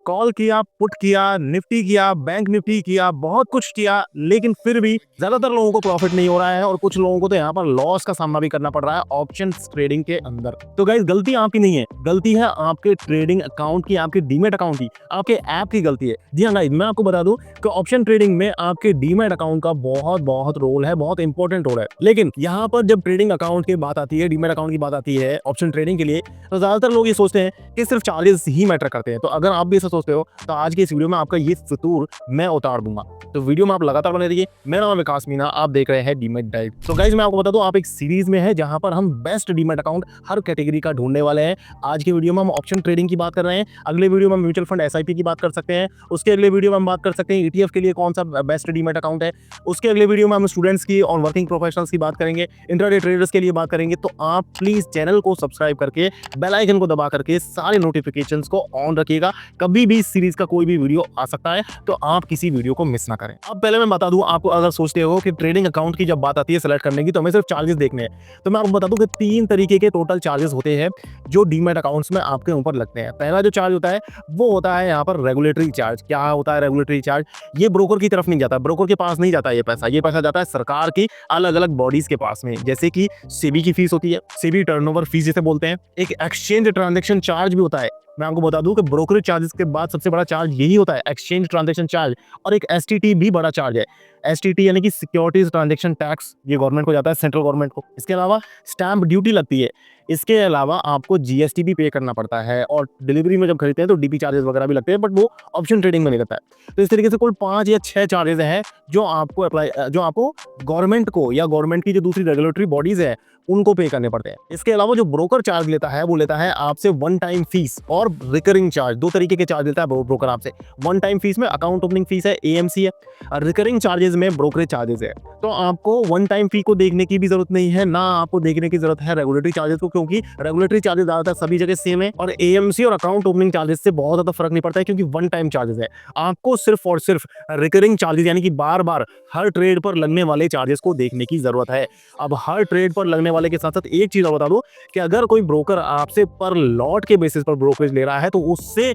Call किया, put किया, Nifty किया, बैंक निफ्टी किया, बहुत कुछ किया, लेकिन फिर भी ज्यादातर लोगों को प्रॉफिट नहीं हो रहा है और कुछ लोगों को तो यहाँ पर लॉस का सामना भी करना पड़ रहा है ऑप्शन ट्रेडिंग के अंदर। तो गाइस गलती आपकी नहीं है, गलती है आपके ट्रेडिंग अकाउंट की, आपके डीमैट अकाउंट की, आपके ऐप की गलती है। जी हाँ गाइस, मैं आपको बता दूं कि ऑप्शन ट्रेडिंग में आपके डीमैट अकाउंट का बहुत बहुत रोल है, बहुत इंपॉर्टेंट रोल है। लेकिन यहाँ पर जब ट्रेडिंग अकाउंट की बात आती है, डीमैट अकाउंट की बात आती है ऑप्शन ट्रेडिंग के लिए, तो ज्यादातर लोग ये सोचते हैं कि सिर्फ चार्जेस ही मैटर करते हैं। तो अगर आप भी ऐसा सोचते हो तो आज की इस वीडियो में आपका ये फितूर मैं उतार दूंगा। तो वीडियो में आप लगातार बने रहिए। मेरा नाम है विकास मीना, आप देख रहे हैं डीमैट डाइव। तो गाइस मैं आपको बता दूं, आप एक सीरीज में है जहां पर हम बेस्ट डीमैट अकाउंट हर कैटेगरी का ढूंढने वाले हैं। आज की वीडियो में हम ऑप्शन ट्रेडिंग की बात कर रहे हैं, अगले वीडियो में म्यूचुअल फंड एसआईपी की बात कर सकते हैं, उसके अगले वीडियो में हम बात कर सकते हैं ईटीएफ के लिए कौन सा बेस्ट डीमैट अकाउंट है, उसके अगले वीडियो में हम स्टूडेंट्स की और वर्किंग प्रोफेशनल्स की बात करेंगे, इंट्राडे ट्रेडर्स के लिए बात करेंगे। तो आप प्लीज चैनल को सब्सक्राइब करके बेल आइकन को दबा करके सारे नोटिफिकेशंस को ऑन रखिएगा। कभी भी इस सीरीज का कोई भी वीडियो आ सकता है, तो आप किसी वीडियो को मिस ना करें। अब पहले मैं बता दूं आपको, अगर सोचते हो कि ट्रेडिंग अकाउंट की जब बात आती है सेलेक्ट करने की तो हमें सिर्फ चार्जेस देखने हैं, तो मैं आपको बता दूं कि 3 तरीके के टोटल चार्जेस होते हैं जो डीमैट अकाउंट्स में आपके ऊपर लगते हैं। पहला जो चार्ज होता है वो होता है यहाँ पर रेगुलेटरी चार्ज। क्या होता है रेगुलेटरी चार्ज? ये ब्रोकर की तरफ नहीं जाता, ब्रोकर के पास नहीं जाता ये पैसा जाता है सरकार की अलग अलग बॉडीज के पास में। जैसे कि सेबी की फीस होती है, सेबी टर्नओवर फीस जिसे बोलते हैं। एक एक्सचेंज ट्रांजैक्शन चार्ज भी होता है। मैं आपको बता दूं कि ब्रोकरेज चार्जेस के बाद सबसे बड़ा चार्ज यही होता है, एक्सचेंज ट्रांजैक्शन चार्ज। और एक एसटीटी भी बड़ा चार्ज है। एसटीटी यानी कि सिक्योरिटीज ट्रांजैक्शन टैक्स, ये गवर्नमेंट को जाता है, सेंट्रल गवर्नमेंट को। इसके अलावा स्टैंप ड्यूटी लगती है। इसके अलावा आपको जीएसटी भी पे करना पड़ता है, और डिलीवरी में जब खरीदते हैं तो डीपी चार्जेस वगैरह भी लगते हैं, बट वो ऑप्शन ट्रेडिंग में नहीं लगता है। तो इस तरीके से कुल 5 या 6 चार्जेस हैं जो आपको गवर्नमेंट को या गवर्नमेंट की जो दूसरी रेगुलेटरी बॉडीज है उनको पे करने पड़ते हैं। इसके अलावा जो ब्रोकर चार्ज लेता है वो लेता है आपसे वन टाइम फीस और रिकरिंग चार्ज। 2 तरीके के चार्ज लेता है ब्रोकर आपसे। वन टाइम फीस में अकाउंट ओपनिंग फीस है, एएमसी है, और रिकरिंग चार्जेस में ब्रोकरेज चार्जेस है। तो आपको वन टाइम फी को देखने की भी जरूरत नहीं है, ना आपको देखने की जरूरत है रेगुलेटरी चार्जेस को, क्योंकि रेगुलेटरी चार्जेस ज्यादातर सभी जगह सेम है, और एएमसी और अकाउंट ओपनिंग चार्जेस से बहुत ज्यादा फर्क नहीं पड़ता है, क्योंकि वन टाइम चार्जेस है। आपको सिर्फ और सिर्फ रिकरिंग चार्जेस यानी कि बार बार हर ट्रेड पर लगने वाले चार्जेस को देखने की जरूरत है। अब हर ट्रेड पर लगने वाले के साथ साथ एक चीज और बता दूं कि अगर कोई ब्रोकर आपसे पर लॉट के बेसिस पर ब्रोकरेज ले रहा है तो उससे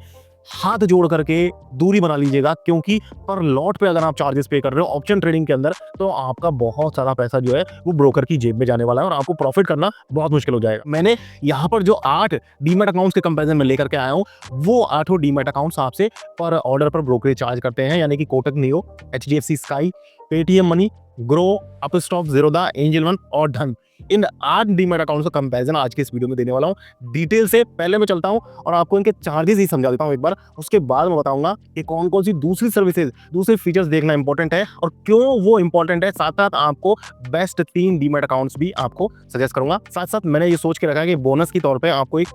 हाथ जोड़ करके दूरी बना लीजिएगा, क्योंकि पर लॉट पे अगर आप चार्जेस पे कर रहे हो ऑप्शन ट्रेडिंग के अंदर, तो आपका बहुत सारा पैसा जो है वो ब्रोकर की जेब में जाने वाला है और आपको प्रॉफिट करना बहुत मुश्किल हो जाएगा। मैंने यहाँ पर जो 8 डीमैट अकाउंट्स के कंपैरिजन में लेकर के आया हूँ, वो 8 डीमैट अकाउंट्स आपसे पर ऑर्डर पर ब्रोकरेज चार्ज करते हैं, यानी कि Kotak neo, HDFC sky, Paytm money, grow, Upstox, Zerodha, angel one और धन। इन 8 डीमैट अकाउंट्स का कंपैरिजन आज के इस वीडियो में देने वाला हूं। डिटेल से पहले मैं चलता हूं और आपको इनके चार्जेस ही समझा देता हूं एक बार। उसके बाद मैं बताऊंगा कि कौन कौन सी दूसरी सर्विसेज, दूसरे फीचर्स देखना इंपॉर्टेंट है और क्यों वो इंपॉर्टेंट है। साथ साथ आपको बेस्ट 3 डीमैट अकाउंट्स भी आपको सजेस्ट करूंगा। साथ साथ मैंने ये सोच के रखा है कि बोनस के तौर पर आपको एक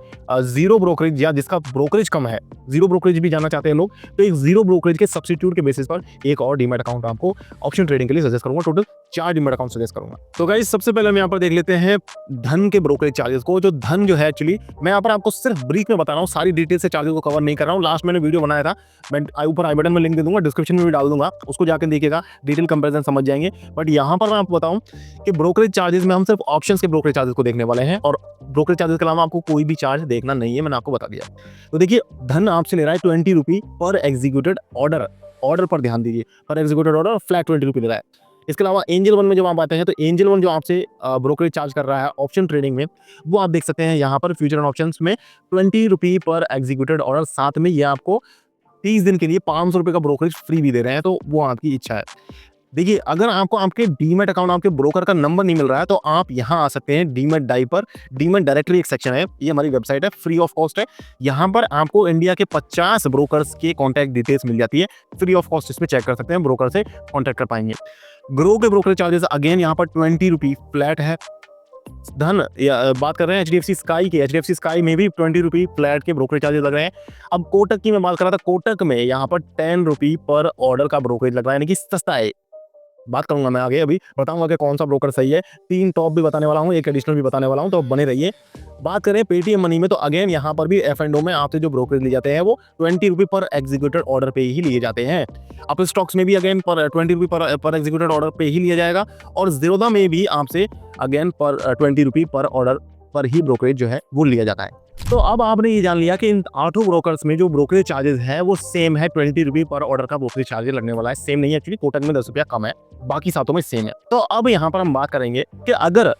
जीरो ब्रोकरेज, या जिसका ब्रोकरेज कम है, जीरो ब्रोकरेज भी जाना चाहते हैं लोग, तो एक जीरो ब्रोकरेज के सब्स्टिट्यूट के बेसिस पर एक और डीमैट अकाउंट आपको ऑप्शन ट्रेडिंग के लिए सजेस्ट करूंगा। टोटल 4 डीमैट अकाउंट सजेस्ट करूंगा। तो गाइस सबसे पहले हम यहाँ पर देख लेते हैं धन के ब्रोकरेज चार्जेस को। जो धन जो है, एक्चुअली मैं यहाँ पर आपको सिर्फ ब्रीफ में बता रहा हूँ, सारी डिटेल से चार्जेस को कवर नहीं कर रहा हूँ। लास्ट मैंने वीडियो बनाया था, मैं ऊपर आई बटन में लिंक दे दूंगा, डिस्क्रिप्शन में भी डाल दूंगा, उसको जाकर देखिएगा, डिटेल कंपैरिजन समझ जाएंगे। बट यहाँ पर मैं आपको बताऊं कि ब्रोकरेज चार्जेस में हम सिर्फ ऑप्शंस के ब्रोकरेज चार्जेस को देखने वाले हैं, और ब्रोकरेज चार्जेस के अलावा आपको कोई भी चार्ज देखना नहीं है, मैंने आपको बता दिया। तो देखिए, धन आपसे ले रहा है 20 रुपी पर एग्जीक्यूटेड ऑर्डर। ऑर्डर पर ध्यान दीजिए, पर एग्जीक्यूटेड ऑर्डर फ्लैट 20 रुपी ले रहा है। इसके अलावा एंजल वन में जब आप आते हैं, तो एंजल वन जो आपसे ब्रोकरेज चार्ज कर रहा है ऑप्शन ट्रेडिंग में, वो आप देख सकते हैं यहाँ पर फ्यूचर एंड ऑप्शंस में 20 रुपी पर एग्जीक्यूटेड ऑर्डर। साथ में ये आपको 30 दिन के लिए 500 रुपये का ब्रोकरेज फ्री भी दे रहे हैं, तो वो आपकी इच्छा है। देखिए, अगर आपको आपके डीमैट अकाउंट, आपके ब्रोकर का नंबर नहीं मिल रहा है, तो आप यहाँ आ सकते हैं डीमैट डाइव पर। डीमैट डायरेक्टरी एक सेक्शन है, ये हमारी वेबसाइट है, फ्री ऑफ कॉस्ट है। यहाँ पर आपको इंडिया के 50 ब्रोकर्स के कॉन्टैक्ट डिटेल्स मिल जाती है, फ्री ऑफ कॉस्ट। इसमें चेक कर सकते हैं, ब्रोकर से कॉन्टैक्ट कर पाएंगे। ग्रो के ब्रोकरेज चार्जेस अगेन यहाँ पर 20 रुपी फ्लैट है। धन या बात कर रहे हैं एचडीएफसी स्काई की, एचडीएफसी स्काई में भी 20 रुपी फ्लैट के ब्रोकरेज चार्जेस लग रहे हैं। अब कोटक की मैं बात कर रहा था, कोटक में यहाँ पर 10 रुपी पर ऑर्डर का ब्रोकरेज लग रहा है, यानी कि सस्ता है। बात करूंगा मैं आगे, अभी बताऊंगा कि कौन सा ब्रोकर सही है। 3 टॉप भी बताने वाला हूं, एक एडिशनल भी बताने वाला हूं, तो बने रहिए। बात करें पेटीएम मनी में, तो अगेन यहाँ पर भी F&O में आपसे जो ब्रोकरेज लिए जाते हैं वो 20 रुपी पर एग्जीक्यूटेड ऑर्डर पे ही लिए जाते हैं। अप स्टॉक्स में भी अगेन पर 20 रुपी पर एग्जीक्यूटेड ऑर्डर पे ही लिया जाएगा, और ज़ीरोधा में भी आपसे अगेन पर 20 रुपी पर ऑर्डर पर ही ब्रोकरेज जो है वो लिया जाता है। तो अब आपने ये जान लिया कि इन 8 ब्रोकर्स में जो ब्रोकरेज चार्जेस है वो सेम है, 20 रुपये पर ऑर्डर का ब्रोकरेज चार्जेस लगने वाला है। सेम नहीं है एक्चुअली, कोटक में 10 रुपया कम है, बाकी सातों में सेम है। तो अब यहाँ पर हम बात करेंगे कि अगर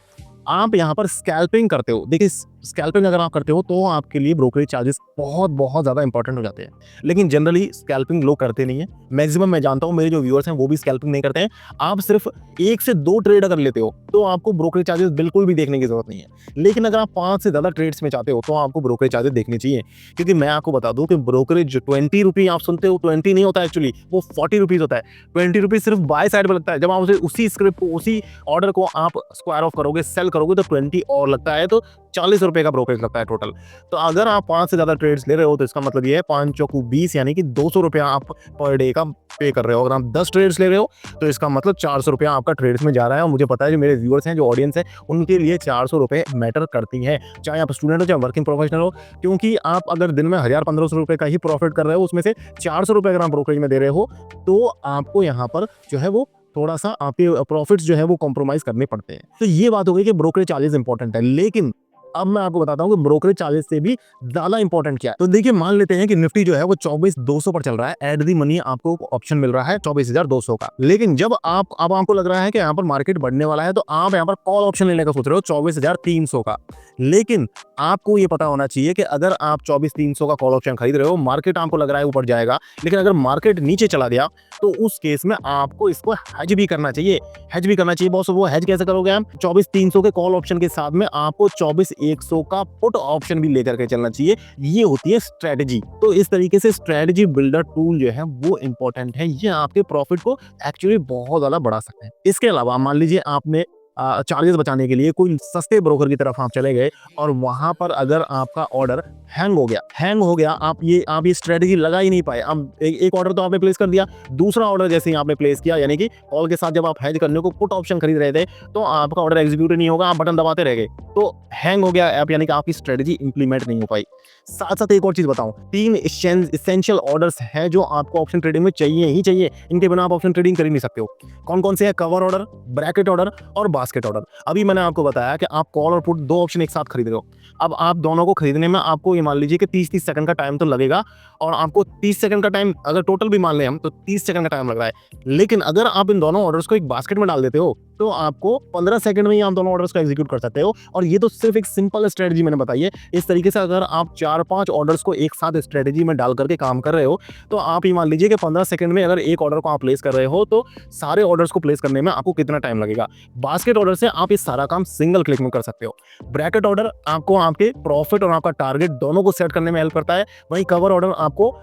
आप यहाँ पर स्कैल्पिंग करते हो, देखिए स्कैल्पिंग अगर आप करते हो तो आपके लिए ब्रोकरेज चार्जेस बहुत बहुत ज़्यादा इंपॉर्टेंट हो जाते हैं। लेकिन जनरली स्कैल्पिंग लोग करते नहीं है, मैक्सिमम मैं जानता हूँ मेरे जो व्यूअर्स हैं वो भी स्कैल्पिंग नहीं करते हैं। आप सिर्फ 1 से 2 ट्रेड अगर लेते हो तो आपको ब्रोकरेज चार्जेस बिल्कुल भी देखने की जरूरत नहीं है। लेकिन अगर आप 5 से ज़्यादा ट्रेड्स में चाहते हो तो आपको ब्रोकरेज चार्जेस देखने चाहिए, क्योंकि मैं आपको बता दूँ कि ब्रोकरेज 20 रुपये आप सुनते हो, 20 नहीं होता एक्चुअली, वो 40 रुपीज़ होता है। 20 रुपीज़ सिर्फ बाय साइड पर लगता है। जब आप उसी स्क्रिप्ट को, उसी ऑर्डर को आप स्क्वायर ऑफ करोगे, सेल करोगे तो 20 और लगता है, तो 40 रुपये का ब्रोकरेज लगता है टोटल। तो अगर आप 5 से ज़्यादा ट्रेड्स ले रहे हो तो इसका मतलब ये है 5 चौकू 20, यानी कि 200 रुपया आप पर डे का पे कर रहे हो। अगर आप 10 ट्रेड्स ले रहे हो तो इसका मतलब 400 रुपया आपका ट्रेड्स में जा रहा है। और मुझे पता है जो मेरे व्यूअर्स हैं, जो ऑडियंस है, उनके लिए 400 रुपये मैटर करती है, चाहे आप स्टूडेंट हो चाहे वर्किंग प्रोफेशनल हो। क्योंकि आप अगर दिन में 1000-1500 रुपये का ही प्रॉफिट कर रहे हो, उसमें से 400 रुपये अगर आप ब्रोकरेज में दे रहे हो तो आपको यहाँ पर जो है वो थोड़ा सा आपके प्रॉफिट्स जो है वो कॉम्प्रोमाइज करने पड़ते हैं। तो ये बात हो गई कि ब्रोकरेज चार्जेस इंपॉर्टेंट है। लेकिन अब मैं आपको बताता हूँ कि ब्रोकरेज चार्जेस से भी ज्यादा इंपॉर्टेंट क्या है। तो देखिए, मान लेते हैं कि निफ्टी जो है वो 24,200 पर चल रहा है, एट दी मनी आपको ऑप्शन मिल रहा है 24,200 का। लेकिन जब अब आपको लग रहा है कि यहाँ पर मार्केट बढ़ने वाला है तो आप यहाँ पर कॉल ऑप्शन लेने का सोच रहे हो 24,300 का। लेकिन आपको ये पता होना चाहिए कि अगर आप 24,300 का कॉल ऑप्शन खरीद रहे हो, मार्केट आपको लग रहा है ऊपर जाएगा, लेकिन अगर मार्केट नीचे चला गया तो उस केस में आपको इसको हेज भी करना चाहिए। हेज भी करना चाहिए बॉस। वो हेज कैसे करोगे आप? 24,300 के कॉल ऑप्शन के साथ में आपको 24,100 का पुट ऑप्शन भी लेकर के चलना चाहिए। ये होती है स्ट्रेटजी। तो इस तरीके से स्ट्रेटजी बिल्डर टूल जो है वो इंपॉर्टेंट है। ये आपके प्रॉफिट को एक्चुअली बहुत ज्यादा बढ़ा सकते हैं। इसके अलावा मान लीजिए आपने चार्जेस बचाने के लिए कोई सस्ते ब्रोकर की तरफ आप चले गए और वहां पर अगर आपका ऑर्डर हैंग हो गया, आप ये स्ट्रेटजी लगा ही नहीं पाए। अब एक ऑर्डर तो आपने प्लेस कर दिया, दूसरा ऑर्डर जैसे ही आपने प्लेस किया, यानी कि कॉल के साथ जब आप हेज करने को पुट ऑप्शन खरीद रहे थे तो आपका ऑर्डर एग्जीक्यूट नहीं होगा, आप बटन दबाते रह गए, तो हैंग हो गया ऐप, यानी कि आपकी स्ट्रेटजी इंप्लीमेंट नहीं हो पाई। साथ साथ एक और चीज बताऊं, 3 एसेंशियल ऑर्डर्स है जो आपको ऑप्शन ट्रेडिंग में चाहिए ही चाहिए। इनके बिना आप ऑप्शन ट्रेडिंग कर ही नहीं सकते हो। कौन कौन से है? कवर ऑर्डर, ब्रैकेट ऑर्डर और बास्केट ऑर्डर। अभी मैंने आपको बताया कि आप कॉल और पुट 2 ऑप्शन एक साथ खरीद रहे हो। अब आप दोनों को खरीदने में आपको ये मान लीजिए कि 30-30 सेकंड का टाइम तो लगेगा, और आपको 30 सेकंड का टाइम, अगर टोटल भी मान लें हम, तो 30 सेकंड का टाइम लग रहा है। लेकिन अगर आप इन दोनों ऑर्डर्स को एक बास्केट में डाल देते हो तो आपको 15 सेकंड में ही आप दोनों ऑर्डर्स को एग्जीक्यूट कर सकते हो। और ये तो सिर्फ एक सिंपल स्ट्रेटजी मैंने बताई है। इस तरीके से अगर आप 4-5 ऑर्डर्स को एक साथ स्ट्रेटजी में डाल करके काम कर रहे हो तो आप ये मान लीजिए कि 15 सेकंड में अगर एक ऑर्डर को आप प्लेस कर रहे हो तो सारे ऑर्डर्स को प्लेस करने में आपको कितना टाइम लगेगा। बास्केट ऑर्डर से आप ये सारा काम सिंगल क्लिक में कर सकते हो। ब्रैकेट ऑर्डर आपको आपके प्रॉफिट और आपका टारगेट दोनों को सेट करने में हेल्प करता है। वहीं कवर ऑर्डर आपको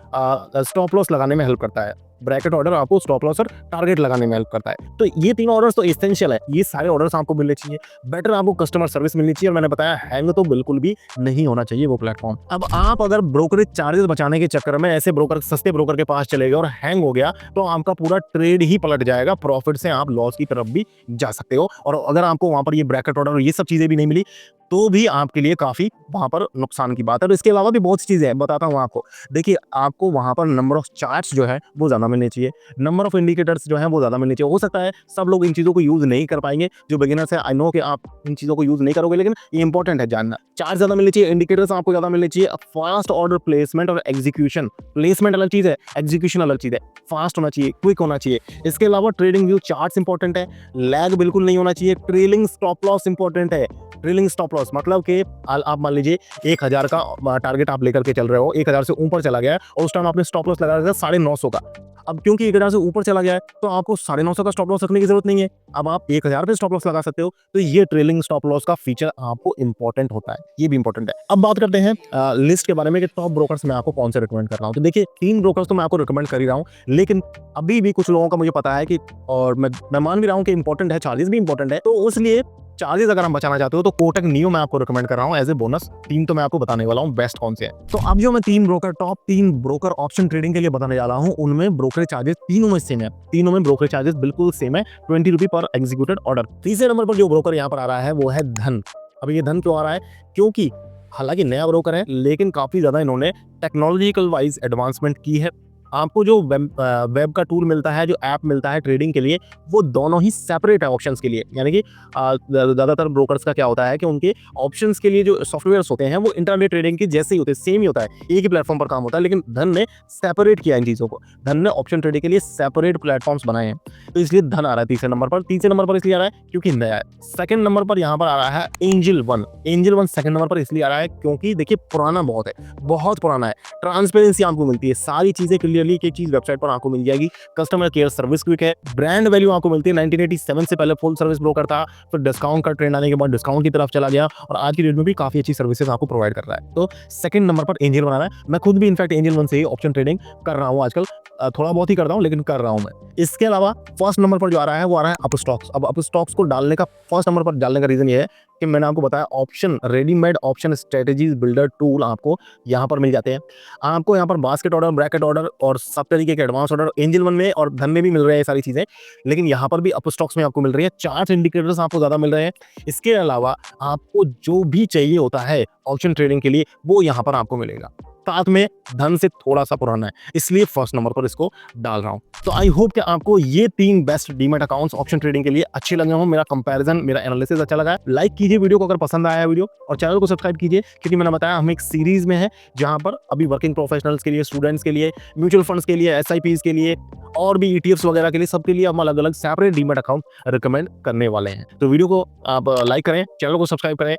स्टॉप लॉस लगाने में हेल्प करता है। ब्रैकेट ऑर्डर आपको स्टॉप लॉस और टारगेट लगाने में हेल्प करता है। तो ये 3 ऑर्डर्स तो एसेंशियल है। ये सारे ऑर्डर्स आपको मिलने चाहिए। बेटर आपको कस्टमर सर्विस मिलनी चाहिए, और मैंने बताया हैंग तो बिल्कुल भी नहीं होना चाहिए वो प्लेटफॉर्म। अब आप अगर ब्रोकरेज चार्जेस बचाने के चक्कर में ऐसे ब्रोकर, सस्ते ब्रोकर के पास चले गए और हैंग हो गया तो आपका पूरा ट्रेड ही पलट जाएगा। प्रॉफिट से आप लॉस की तरफ भी जा सकते हो। और अगर आपको वहां पर ये ब्रैकेट ऑर्डर और ये सब चीजें भी नहीं मिली तो भी आपके लिए काफी वहां पर नुकसान की बात है। और इसके अलावा भी बहुत सी चीजें हैं, बताता हूँ आपको। देखिए, आपको वहां पर नंबर ऑफ चार्ट्स जो है वो ज्यादा मिलने चाहिए, नंबर ऑफ इंडिकेटर्स जो है वो ज्यादा मिलने चाहिए। हो सकता है सब लोग इन चीजों को यूज नहीं कर पाएंगे, जो बिगिनर्स है, आई नो कि आप इन चीजों को यूज नहीं करोगे, लेकिन ये इंपॉर्टेंट है जानना। चार्ट ज्यादा मिलने चाहिए, इंडिकेटर्स आपको ज्यादा मिलने चाहिए। फास्ट ऑर्डर प्लेसमेंट और एग्जीक्यूशन, प्लेसमेंट अलग चीज है, एग्जीक्यूशन अलग चीज है। फास्ट होना चाहिए, क्विक होना चाहिए। इसके अलावा ट्रेडिंग व्यू चार्ट्स इंपॉर्टेंट है, लैग बिल्कुल नहीं होना चाहिए। ट्रेलिंग स्टॉप लॉस इंपॉर्टेंट है। ट्रेलिंग स्टॉप लॉस मतलब कि आप मान लीजिए 1000 का टारगेट आप लेकर के चल रहे हो, 1000 से ऊपर चला गया है और उस टाइम आपने स्टॉप लॉस लगा रखा 950 का। अब क्योंकि 1000 से ऊपर चला गया है तो आपको 950 का स्टॉप लॉस रखने की जरूरत नहीं है। अब आप 1000 पे स्टॉप लॉस लगा सकते हो। तो ये ट्रेलिंग स्टॉप लॉस का फीचर आपको इंपॉर्टेंट होता है, ये भी इंपॉर्टेंट है। अब बात करते हैं लिस्ट के बारे में कि टॉप ब्रोकर्स मैं आपको कौन से रिकमेंड कर रहा हूँ। तो देखिए, 3 ब्रोकर्स तो मैं आपको रिकमेंड कर ही रहा हूँ, लेकिन अभी भी कुछ लोगों का मुझे पता है कि, और मैं मान भी रहा हूँ कि इंपॉर्टेंट है, चार्जेस भी इंपॉर्टेंट है, तो इसलिए चार्जेस अगर हम बचाना चाहते हो तो कोटक नियो मैं आपको रिकमेंड कर रहा हूं एज ए बोनस। 3 तो मैं आपको बताने वाला हूं बेस्ट कौन से हैं। तो अब जो मैं 3 broker, top 3 broker option trading के लिए बताने जा रहा हूं, उनमें ब्रोकरेज चार्जेस तीनों में सेम है। तीनों में ब्रोकरेज चार्जेस बिल्कुल सेम है, 20 रुपये पर एग्जीक्यूटेड ऑर्डर। तीसरे नंबर पर जो ब्रोकर यहाँ पर आ रहा है वो है धन। अब ये धन क्यों आ रहा है? क्योंकि हालांकि नया ब्रोकर है, लेकिन काफी ज्यादा इन्होंने टेक्नोलॉजिकल वाइज एडवांसमेंट की है। आपको जो वेब का टूल मिलता है, जो ऐप मिलता है ट्रेडिंग के लिए, वो दोनों ही सेपरेट है ऑप्शंस के लिए। यानी कि ज़्यादातर ब्रोकर्स का क्या होता है कि उनके ऑप्शंस के लिए जो सॉफ्टवेयर्स होते हैं वो इंटरनेट ट्रेडिंग के जैसे ही होते हैं, सेम ही होता है, एक ही प्लेटफॉर्म पर काम होता है। लेकिन धन ने सेपरेट किया इन चीज़ों को। धन ने ऑप्शन ट्रेडिंग के लिए सेपरेट प्लेटफॉर्म्स बनाए हैं, तो इसलिए धन आ रहा है तीसरे नंबर पर। तीसरे नंबर पर इसलिए आ रहा है क्योंकि नया है। सेकंड नंबर पर यहाँ पर आ रहा है angel one. Angel one second number पर इसलिए आ रहा है क्योंकि देखिए पुराना बहुत है, बहुत पुराना है। ट्रांसपेरेंसी आपको मिलती है, सारी चीजें क्लियरली एक चीज वेबसाइट पर आपको मिल जाएगी। कस्टमर केयर सर्विस क्विक है, ब्रांड वैल्यू आपको मिलती है। 1987 से पहले फुल सर्विस ब्रोकर था, फिर डिस्काउंट का ट्रेंड आने के बाद डिस्काउंट की तरफ चला गया और आज की डेट में भी काफी अच्छी सर्विसेज आपको प्रोवाइड कर रहा है। तो सेकंड नंबर पर एंजल बना रहा है। मैं खुद भी इनफैक्ट एंजल वन से ही ऑप्शन ट्रेडिंग कर रहा हूँ आजकल, थोड़ा बहुत ही करता हूँ लेकिन कर रहा हूँ मैं। इसके अलावा फर्स्ट नंबर पर जो आ रहा है वो आ रहा है अपस्टॉक्स। अब अपस्टॉक्स को डालने का फर्स्ट नंबर पर डालने का रीजन ये है कि मैंने आपको बताया option readymade option strategies builder tool आपको यहाँ पर मिल जाते हैं। आपको यहाँ पर बास्केट ऑर्डर, ब्रैकेट ऑर्डर और सब तरीके के एडवांस ऑर्डर एंजल वन में और धन में भी मिल रहे हैं ये सारी चीजें, लेकिन यहाँ पर भी अपस्टॉक्स में आपको मिल रही है। चार्ट इंडिकेटर्स आपको ज्यादा मिल रहे हैं। इसके अलावा आपको जो भी चाहिए होता है ऑप्शन ट्रेडिंग के लिए वो यहाँ पर आपको मिलेगा। साथ में धन से थोड़ा सा पुराना है, इसलिए फर्स्ट नंबर पर इसको डाल रहा हूं। तो आई होप कि आपको ये 3 best demat accounts option trading के लिए अच्छे लगे हों। मेरा कंपैरिजन, मेरा एनालिसिस अच्छा लगा है। लाइक कीजिए वीडियो को अगर पसंद आया है वीडियो, और चैनल को सब्सक्राइब कीजिए क्योंकि मैंने बताया हम एक सीरीज में है जहां पर अभी वर्किंग प्रोफेशनल्स के लिए, स्टूडेंट्स के लिए, म्यूचुअल फंड्स के लिए, SIPs के लिए और भी ETFs वगैरह के लिए, सबके लिए हम अलग अलग सेपरेट डीमैट अकाउंट रिकमेंड करने वाले हैं। तो वीडियो को आप लाइक करें, चैनल को सब्सक्राइब करें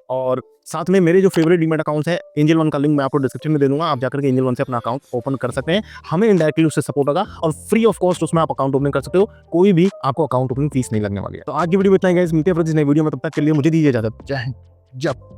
और साथ में मेरे जो फेवरेट डीमैट अकाउंट्स है एंजल वन का लिंक मैं आपको डिस्क्रिप्शन में दे दूंगा। आप जाकर के एंजल वन से अपना अकाउंट ओपन कर सकते हैं। हमें इनडायरेक्टली उससे सपोर्ट होगा और फ्री ऑफ कॉस्ट उसमें आप अकाउंट ओपन कर सकते हो। कोई भी आपको अकाउंट ओपनिंग फीस नहीं लगने वाली है। तो आज की वीडियो में इतना ही गाइस, मिलते हैं फिर नई वीडियो में, तब तक के लिए मुझे दीजिए इजाजत। जय हिंद, जय